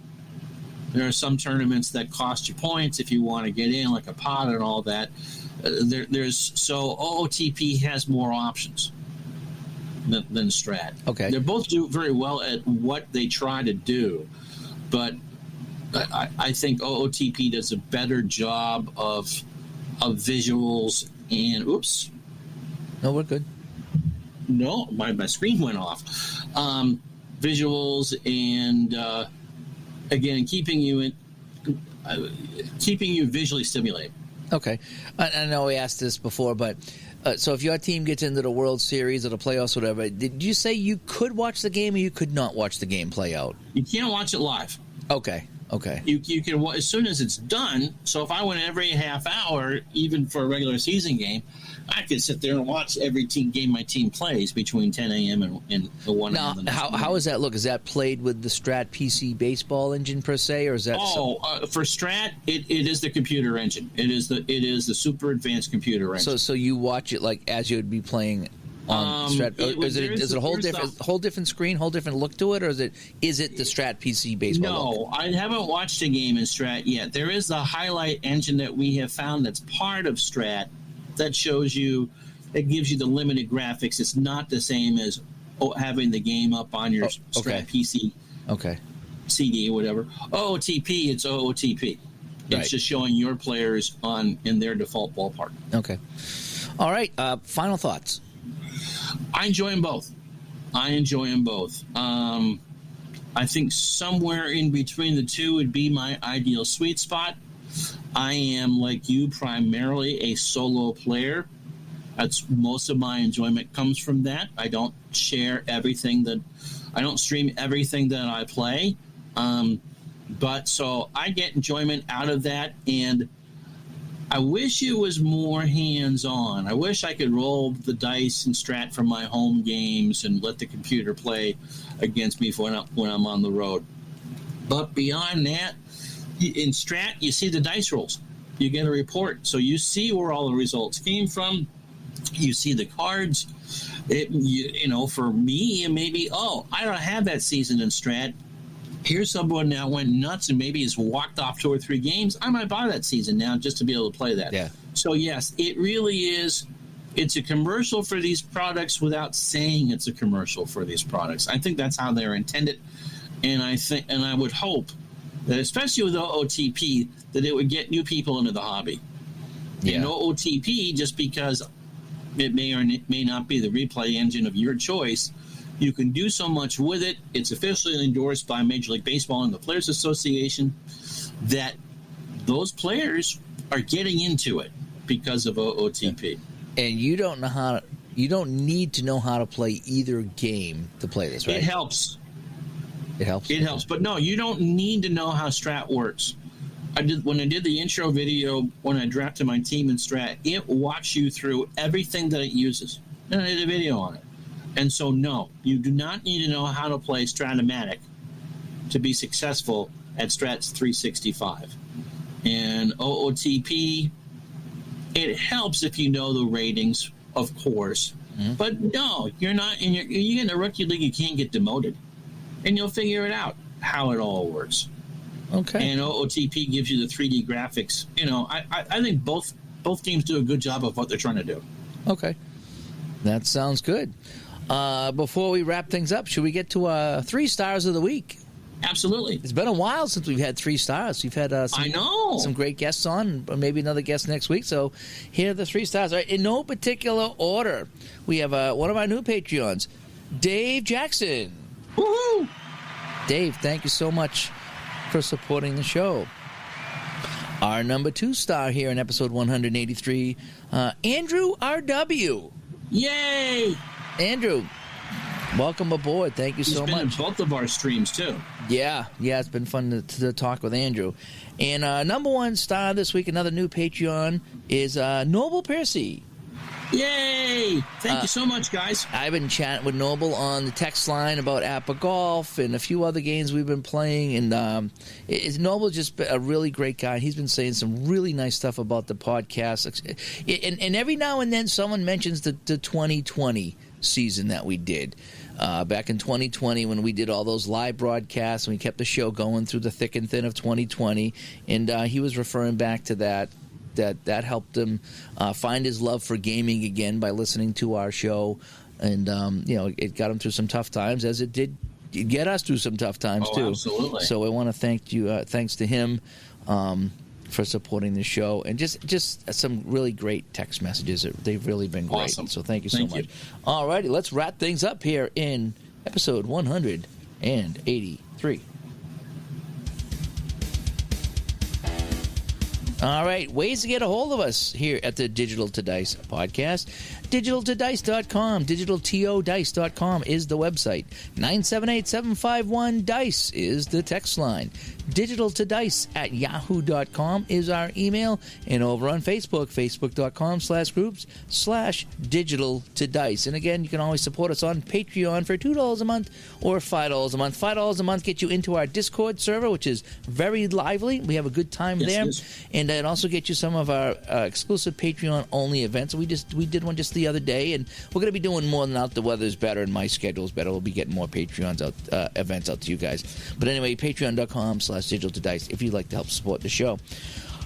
There are some tournaments that cost you points if you want to get in, like a pot and all that. So OOTP has more options than Strat. Okay. They both do very well at what they try to do, but I think OOTP does a better job of visuals and No, we're good. No, my screen went off. Visuals and again, keeping you keeping you visually stimulated. Okay. I know we asked this before, but so if your team gets into the World Series or the playoffs or whatever, did you say you could watch the game or you could not watch the game play out? You can't watch it live. Okay. You can, as soon as it's done. So if I went every half hour, even for a regular season game, I could sit there and watch every game my team plays between 10 a.m. and 1 a.m. Now, how does that look? Is that played with the Strat PC baseball engine per se, or is that? For Strat, it is the computer engine. It is the super advanced computer engine. So you watch it like as you would be playing on Strat. Is it a whole different screen, whole different look to it, or is it the Strat PC baseball? No, I haven't watched a game in Strat yet. There is the highlight engine that we have found that's part of Strat that shows you, it gives you the limited graphics. It's not the same as having the game up on your Strat PC, CD or whatever. OOTP, it's OOTP. It's just showing your players in their default ballpark. Okay. All right. Final thoughts. I enjoy them both. I think somewhere in between the two would be my ideal sweet spot. I am, like you, primarily a solo player. That's most of my enjoyment comes from that. I don't stream everything that I play. But so I get enjoyment out of that, and I wish it was more hands-on. I wish I could roll the dice and Strat from my home games and let the computer play against me when I'm on the road. But beyond that, in Strat, you see the dice rolls. You get a report, so you see where all the results came from. You see the cards. For me, it may be, I don't have that season in Strat. Here's someone that went nuts and maybe has walked off 2 or 3 games. I might buy that season now just to be able to play that. Yeah. So, yes, it really is. It's a commercial for these products without saying it's a commercial for these products. I think that's how they're intended. And I would hope that, especially with OOTP, that it would get new people into the hobby. Yeah. And OOTP, just because it may or may not be the replay engine of your choice, you can do so much with it. It's officially endorsed by Major League Baseball and the Players Association that those players are getting into it because of OOTP. And you don't need to know how to play either game to play this, right? It helps. It helps. But no, you don't need to know how Strat works. When I did the intro video, when I drafted my team in Strat, it walks you through everything that it uses. And I did a video on it. And so, no, you do not need to know how to play Stratomatic to be successful at Strat's 365. And OOTP, it helps if you know the ratings, of course. Mm-hmm. But no, you're not you're in a rookie league, you can't get demoted. And you'll figure it out how it all works. Okay. And OOTP gives you the 3D graphics. I think both teams do a good job of what they're trying to do. Okay. That sounds good. Before we wrap things up, should we get to 3 stars of the week? Absolutely. It's been a while since we've had 3 stars. We've had some great guests on, or maybe another guest next week. So here are the 3 stars. All right, in no particular order, we have one of our new Patreons, Dave Jackson. Woohoo! Dave, thank you so much for supporting the show. Our number 2 star here in episode 183, Andrew R.W. Yay! Andrew, welcome aboard. Thank you so much. He's been in both of our streams, too. Yeah, it's been fun to talk with Andrew. And number 1 star this week, another new Patreon, is Noble Piercy. Yay! Thank you so much, guys. I've been chatting with Noble on the text line about APBA Golf and a few other games we've been playing. And Noble's just a really great guy. He's been saying some really nice stuff about the podcast. And every now and then someone mentions the 2020 season that we did. Back in 2020 when we did all those live broadcasts and we kept the show going through the thick and thin of 2020. And he was referring back to that helped him find his love for gaming again by listening to our show, and it got him through some tough times, as it did get us through some tough times too. Absolutely. So I want to thank you, thanks to him for supporting the show, and just some really great text messages. They've really been great. Awesome. So thank you so much. All righty, let's wrap things up here in episode 183. All right, ways to get a hold of us here at the Digital to Dice podcast. DigitalToDice.com, DigitalTODice.com is the website. 978-751-DICE is the text line. DigitalToDice@yahoo.com is our email. And over on Facebook, Facebook.com/groups/DigitalToDice. And again, you can always support us on Patreon for $2 a month or $5 a month. $5 a month gets you into our Discord server, which is very lively. We have a good time there. And it also gets you some of our exclusive Patreon-only events. We did one just the other day, and we're going to be doing more than that. The weather's better and my schedule's better. We'll be getting more Patreons out, events out to you guys. But anyway, Patreon.com/DigitalToDice if you'd like to help support the show.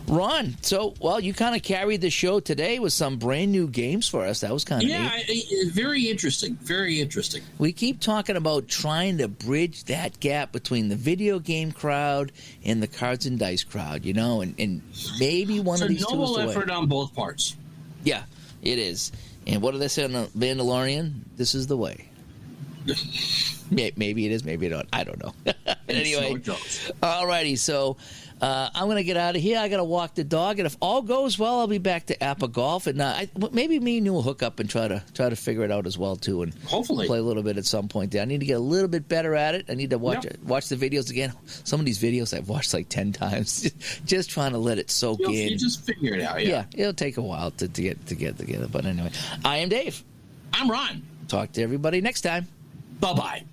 Ron, so, you kind of carried the show today with some brand new games for us. That was kind of neat. Very interesting. Very interesting. We keep talking about trying to bridge that gap between the video game crowd and the cards and dice crowd, and maybe one of these two is the way. It's a noble effort on both parts. Yeah, it is. And what do they say on the Mandalorian? This is the way. Maybe it is, maybe not. I don't know. Anyway, all righty, so I'm going to get out of here. I got to walk the dog, and if all goes well, I'll be back to APBA Golf, and maybe me and you will hook up and try to figure it out as well too, and hopefully play a little bit at some point. There, I need to get a little bit better at it. I need to watch the videos again. Some of these videos I've watched like 10 times, just trying to let it soak in. You just figure it out. Yeah, it'll take a while to get together. But anyway, I am Dave. I'm Ron. Talk to everybody next time. Bye-bye.